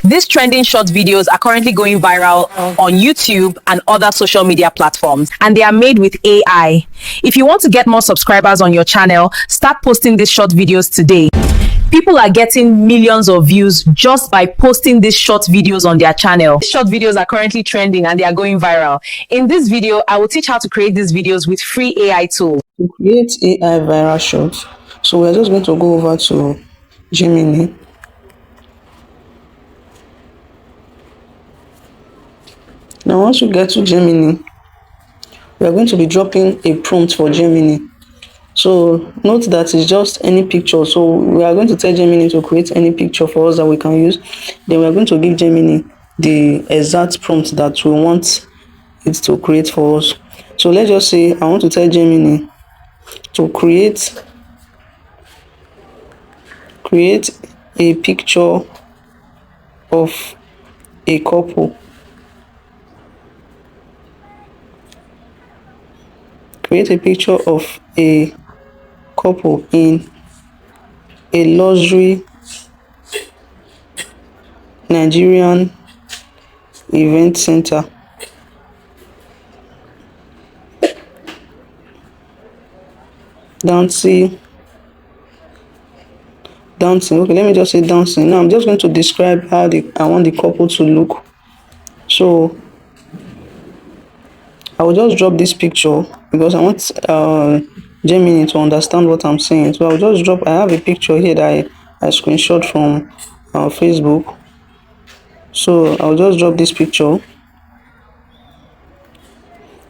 These trending short videos are currently going viral on YouTube and other social media platforms, and they are made with AI. If you want to get more subscribers on your channel, start posting these short videos today. People are getting millions of views just by posting these short videos on their channel. These short videos are currently trending and they are going viral. In this video, I will teach how to create these videos with free AI tools. To create AI viral shots, so we're just going to go over to Gemini. Now once you get to Gemini, we are going to be dropping a prompt for Gemini. So note that it's just any picture. So we are going to tell Gemini to create any picture for us that we can use. Then we are going to give Gemini the exact prompt that we want it to create for us. So let's just say I want to tell Gemini to create a picture of a couple. Create a picture of a couple in a luxury Nigerian event center. Dancing. Okay, let me just say dancing. Now I'm just going to describe how I want the couple to look. So I will just drop this picture because I want Gemini to understand what I'm saying. So I'll just drop. I have a picture here that I screenshot from Facebook. So I'll just drop this picture.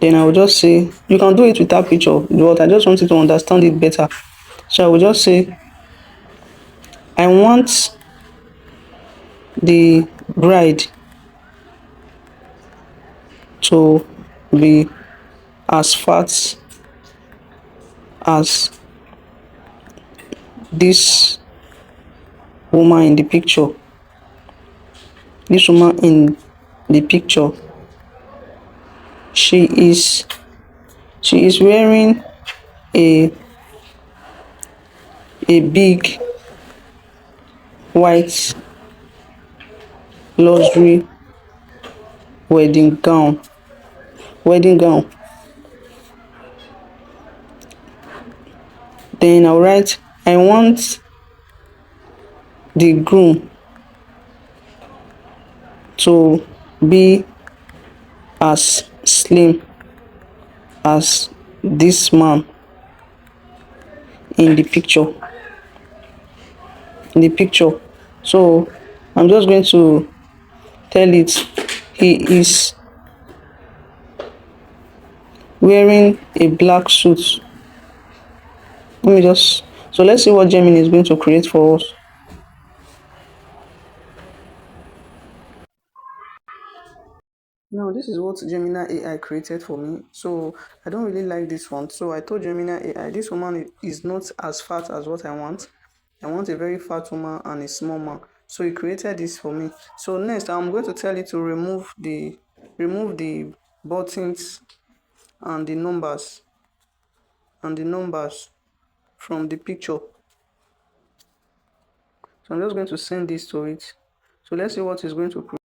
Then I will just say, you can do it without picture, but I just want you to understand it better. So I will just say, I want the bride to be as fat as this woman in the picture. This woman in the picture, she is wearing a big white luxury wedding gown. Then I'll write, I want the groom to be as slim as this man in the picture. So I'm just going to tell it he is wearing a black suit. So let's see what Gemini is going to create for us. Now this is what Gemini AI created for me. So I don't really like this one. So I told Gemini AI, this woman is not as fat as what I want. I want a very fat woman and a small man. So he created this for me. So next I'm going to tell it to remove the buttons and the numbers from the picture. So I'm just going to send this to it. So let's see what it's going to create.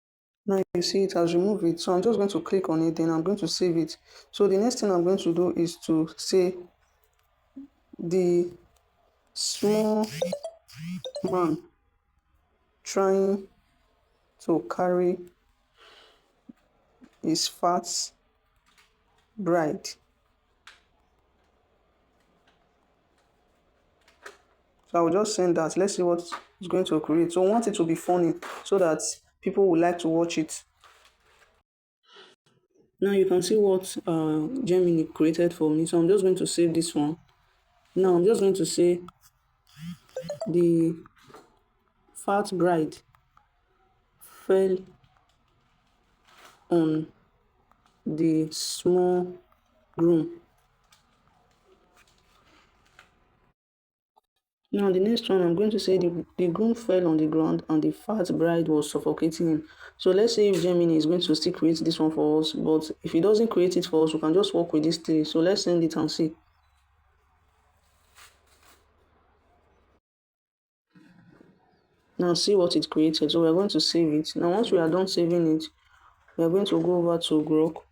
Now you see it has removed it. So I'm just going to click on it, then I'm going to save it. So the next thing I'm going to do is to say the small man trying to carry his fat bride. So I will just send that. Let's see what it's going to create. So I want it to be funny so that people will like to watch it. Now you can see what Gemini created for me. So I'm just going to save this one. Now I'm just going to say the fat bride fell on the small groom. Now the next one, I'm going to say the groom fell on the ground and the fat bride was suffocating him. So let's say if Gemini is going to still create this one for us, but if he doesn't create it for us, we can just work with this three. So let's send it and see. Now see what it created. So we are going to save it. Now once we are done saving it, we are going to go over to Grok.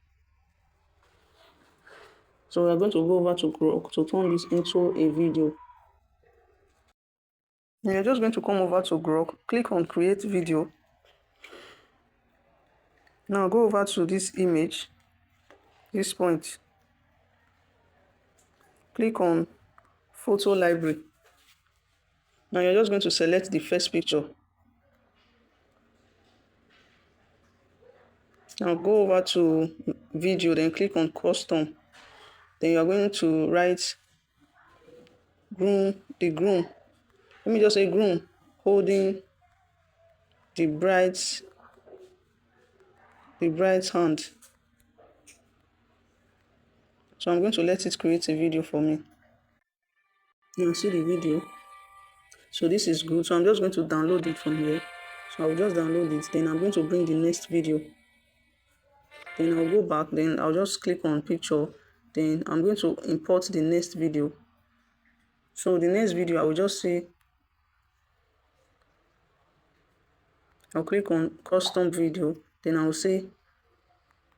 So we are going to go over to Grok to turn this into a video. And you're just going to come over to Grok, click on create video. Now go over to this image, this point. Click on photo library. Now you're just going to select the first picture. Now go over to video, then click on custom. Then you are going to write groom, the groom. Let me just say groom holding the bride's hand. So I'm going to let it create a video for me. You see the video. So this is good. So I'm just going to download it from here. So I'll just download it. Then I'm going to bring the next video. Then I'll go back. Then I'll just click on picture. Then I'm going to import the next video. So the next video, I will just say, I'll click on custom video. Then I'll say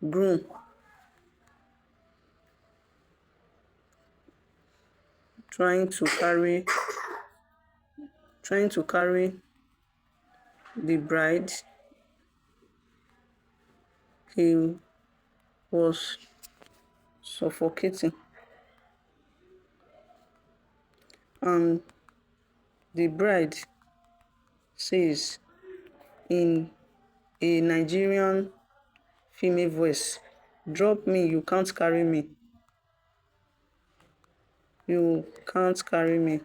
groom. Trying to carry the bride. He was suffocating. And the bride says in a Nigerian female voice, "Drop me, you can't carry me. You can't carry me."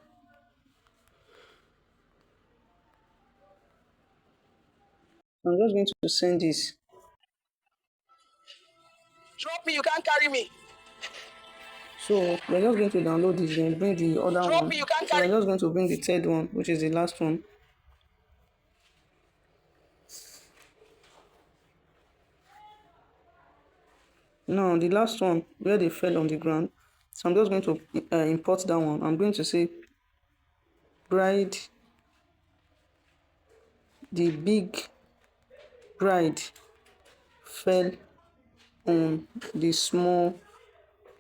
I'm just going to send this. Drop me, you can't carry me. So we're just going to download this, then bring the other Drop one. me, you can't So we're carry. just going to bring the third one, which is the last one. Now the last one where they fell on the ground. So I'm just going to import that one. I'm going to say bride, the big bride fell on the small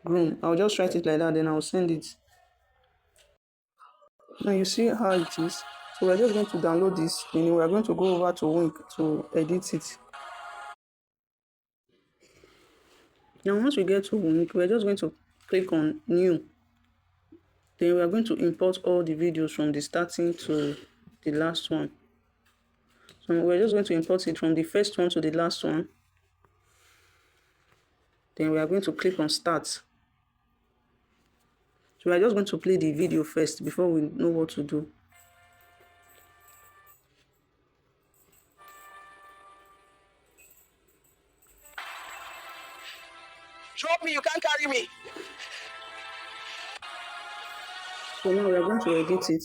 groom. I'll just write it like that, then I'll send it. Now you see how it is. So we're just going to download this, then we're going to go over to Wink to edit it. Now once we get to Wink, we're just going to click on new. Then we're going to import all the videos from the starting to the last one. So we're just going to import it from the first one to the last one. Then we are going to click on start. So we are just going to play the video first before we know what to do. Drop me, you can't carry me. So now we are going to edit it.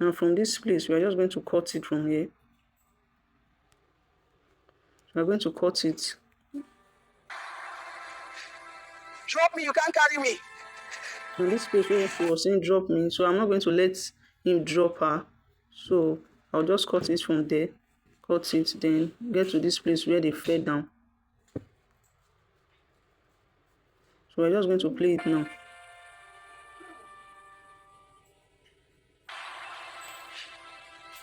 Now from this place, we are just going to cut it from here. We are going to cut it. Drop me, you can't carry me. On this place where she was saying drop me, so I'm not going to let him drop her. So I'll just cut it from there. Cut it, then get to this place where they fell down. So we're just going to play it now.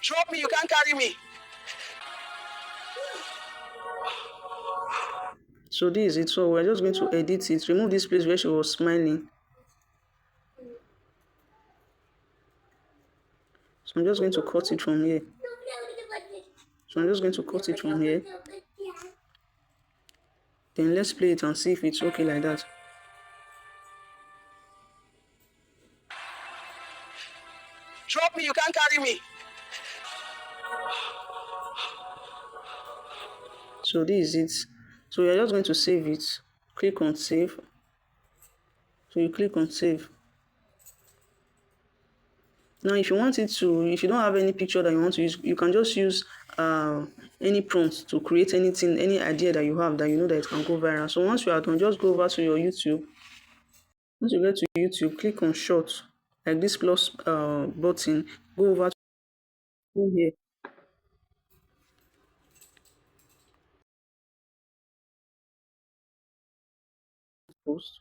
Drop me, you can't carry me. So this is it. So we're just going to edit it. Remove this place where she was smiling. So I'm just going to cut it from here. So I'm just going to cut it from here. Then let's play it and see if it's okay like that. Drop me, you can't carry me. So this is it. So you're just going to save it. Click on save. So you click on save. Now if you want it to, if you don't have any picture that you want to use, you can just use any prompt to create anything, any idea that you have that you know that it can go viral. So once you are done, just go over to your YouTube. Once you get to YouTube, click on short, like this plus button, go over to here, post.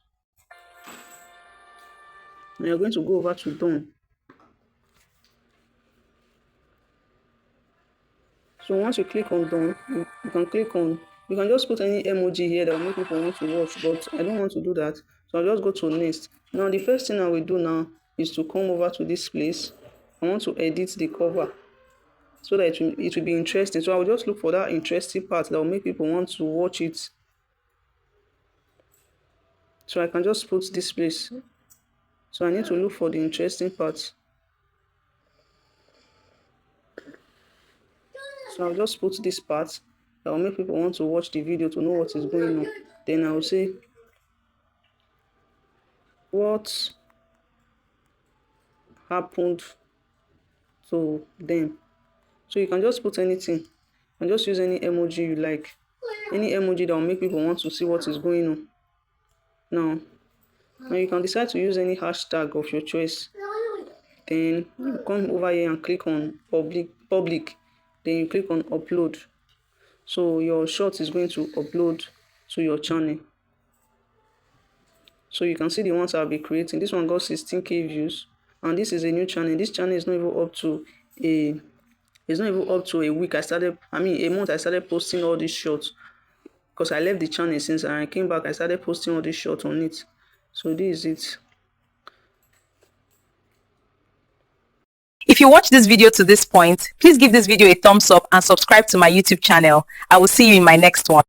And you're going to go over to done. So once you click on done, you can click on, you can just put any emoji here that will make people want to watch, but I don't want to do that. So I'll just go to next. Now the first thing I will do now is to come over to this place. I want to edit the cover so that it will be interesting. So I will just look for that interesting part that will make people want to watch it. So I can just put this place. So I need to look for the interesting part. So I'll just put this part that will make people want to watch the video to know what is going on. Then I will say, what happened to them? So you can just put anything and just use any emoji you like. Any emoji that will make people want to see what is going on. Now you can decide to use any hashtag of your choice. Then you come over here and click on public. Then you click on upload. So your short is going to upload to your channel. So you can see the ones I'll be creating. This one got 16k views, and this is a new channel. This channel is not even up to a week. A month I started posting all these shorts, because I left the channel since I came back. I started posting all these shorts on it. So this is it. If you watch this video to this point, please give this video a thumbs up and subscribe to my YouTube channel. I will see you in my next one.